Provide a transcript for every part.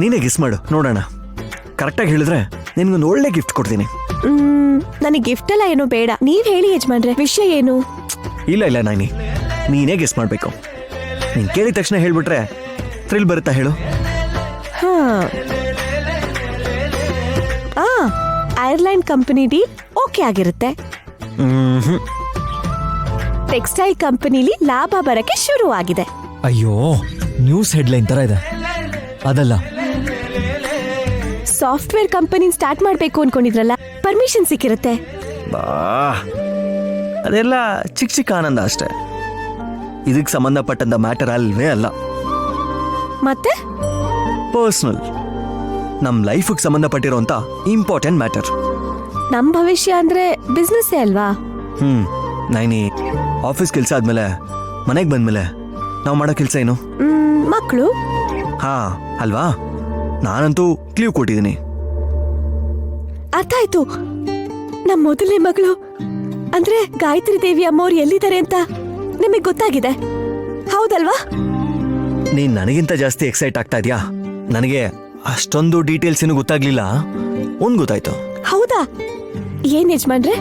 ನೀನೇ ಗೆಸ್ ಮಾಡು ನೋಡೋಣ. ಕರೆಕ್ಟಾಗಿ ಹೇಳಿದ್ರೆ ನಿನ್ಗೊಂದು ಒಳ್ಳೆ ಗಿಫ್ಟ್ ಕೊಡ್ತೀನಿ. ನನಗೆ ಗಿಫ್ಟ್ ಎಲ್ಲ ಏನು ಬೇಡ, ನೀವ್ ಹೇಳಿ ಯಜಮಾನ್ರೆ, ವಿಷಯ ಏನು? ಇಲ್ಲ ನಾನಿ, ನೀನೇ ಗೆಸ್ ಮಾಡಬೇಕು. ನೀನು ಕೇಳಿದ ತಕ್ಷಣ ಹೇಳ್ಬಿಟ್ರೆ ಥ್ರಿಲ್ ಬರುತ್ತಾ ಹೇಳು? ಐರ್ಲ್ಯಾಂಡ್ ಕಂಪನಿ ಡೀಲ್ ಓಕೆ ಆಗಿರುತ್ತೆ. ಟೆಕ್ಸ್ಟೈಲ್ ಕಂಪನಿಲಿ ಲಾಭ ಬರಕ್ಕೆ ಶುರು ಆಗಿದೆ. ಅಯ್ಯೋ, ನ್ಯೂಸ್ ಹೆಡ್ಲೈನ್ ತರ ಇದೆ. ಅದಲ್ಲ, ಸಾಫ್ಟ್ವೇರ್ ಕಂಪನಿ ಸ್ಟಾರ್ಟ್ ಮಾಡ್ಬೇಕು ಅನ್ಕೊಂಡಿದ್ರಲ್ಲ, ಪರ್ಮಿಷನ್ ಸಿಕ್ಕಿರುತ್ತೆ. ಬಾ, ಅದೆಲ್ಲ ಚಿಕ್ಕ ಚಿಕ್ಕ ಆನಂದ ಅಷ್ಟೇ. ಇದಕ್ಕೆ ಸಂಬಂಧಪಟ್ಟಂತ ಮ್ಯಾಟರ್ ಅಲ್ವೇ ಅಲ್ಲ. ಮತ್ತೆ ಪರ್ಸನಲ್, ನಮ್ಮ ಲೈಫಿಗೆ ಸಂಬಂಧಪಟ್ಟಿರೋಂಥ ಇಂಪಾರ್ಟೆಂಟ್ ಮ್ಯಾಟರ್. ನಮ್ ಭವಿಷ್ಯ ಅಂದ್ರೆ ಬಿಸ್ನೆಸ್ ಅಲ್ವಾ? ನೈನಿ, ಆಫೀಸ್ ಕೆಲಸ ಆದ್ಮೇಲೆ ಮನೆಗೆ ಬಂದ್ಮೇಲೆ ನಾವು ಮಾಡೋ ಕೆಲಸ ಏನು? ಮಕ್ಕಳು. ಹಾ ಅಲ್ವಾ? ನಾನಂತೂ ಕ್ಲೀವ್ ಕೊಟ್ಟಿದ್ದೀನಿ. ಅರ್ಥ ಆಯ್ತು. ನಮ್ ಮೊದಲನೇ ಮಗಳು ಅಂದ್ರೆ ಗಾಯತ್ರಿ ದೇವಿ ಅಮ್ಮವ್ರು ಎಲ್ಲಿದ್ದಾರೆ ಅಂತ ನಿಮಗೆ ಗೊತ್ತಾಗಿದೆ, ಹೌದಲ್ವಾ? ನೀನ್ ನನಗಿಂತ ಜಾಸ್ತಿ ಎಕ್ಸೈಟ್ ಆಗ್ತಾ ಇದೆಯಾ? ನನಗೆ ಅಷ್ಟೊಂದು ಡೀಟೇಲ್ಸ್ ಏನು ಗೊತ್ತಾಗ್ಲಿಲ್ಲ. ಒಂದ್ ಗೊತ್ತಾಯ್ತು. ಹೌದಾ? ಏನ್ ಯಜಮಾನ್ರೆ?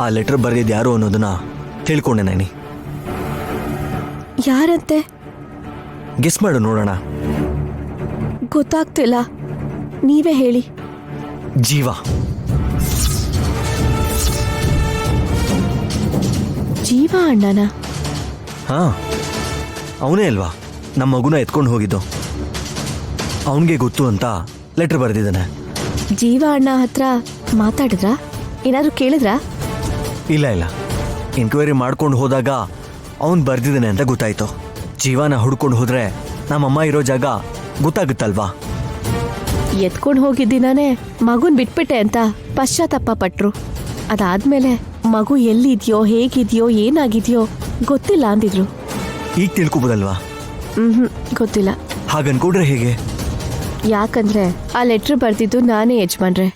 ಆ ಲೆಟರ್ ಬರೆದಿದ್ದು ಯಾರು ಅನ್ನೋದನ್ನ ತಿಳ್ಕೊಂಡೆ ನೈನಿ. ಯಾರಂತೆ? ಗೆಸ್ ಮಾಡು ನೋಡೋಣ. ಗೊತ್ತಾಗ್ತಿಲ್ಲ, ನೀವೇ ಹೇಳಿ. ಜೀವ. ಜೀವ ಅಣ್ಣನ? ಹಾ, ಅವನೇ ಅಲ್ವಾ ನಮ್ಮ ಮಗುನ ಎತ್ಕೊಂಡು ಹೋಗಿದ್ದು. ಅವನಿಗೆ ಗೊತ್ತು ಅಂತ ಲೆಟರ್ ಬರೆದಿದ್ದಾನೆ. ಜೀವ ಅಣ್ಣ ಹತ್ರ ಮಾತಾಡಿದ್ರಾ? ಏನಾದ್ರು ಕೇಳಿದ್ರಾ? ಇಲ್ಲ, ಎನ್ಕ್ವೈರಿ ಮಾಡ್ಕೊಂಡು ಹೋದಾಗ ಅವನು ಬರ್ದಿದ್ದಾನೆ ಅಂತ ಗೊತ್ತಾಯ್ತು. ಜೀವನ ಹುಡ್ಕೊಂಡು ಹೋದ್ರೆ ನಮ್ಮಮ್ಮ ಇರೋ ಜಾಗ ಗೊತ್ತಾಗುತ್ತಲ್ವಾ? ಎತ್ಕೊಂಡು ಹೋಗಿದ್ದಿನಾನೇ ಮಗುನ್ ಬಿಟ್ಬಿಟ್ಟೆ ಅಂತ ಪಶ್ಚಾತ್ತಾಪ ಪಟ್ರು. ಅದಾದ್ಮೇಲೆ ಮಗು ಎಲ್ಲಿದ್ಯೋ, ಹೇಗಿದ್ಯೋ, ಏನಾಗಿದ್ಯೋ ಗೊತ್ತಿಲ್ಲ ಅಂದಿದ್ರು. ಈಗ ತಿಳ್ಕೊಬೋದಲ್ವಾ? ಗೊತ್ತಿಲ್ಲ. ಹಾಗನ್ಕೊಂಡ್ರೆ ಹೇಗೆ? ಯಾಕಂದ್ರೆ ಆ ಲೆಟ್ರ್ ಬರ್ದಿದ್ದು ನಾನೇ ಯಜಮಾನ್ರೆ.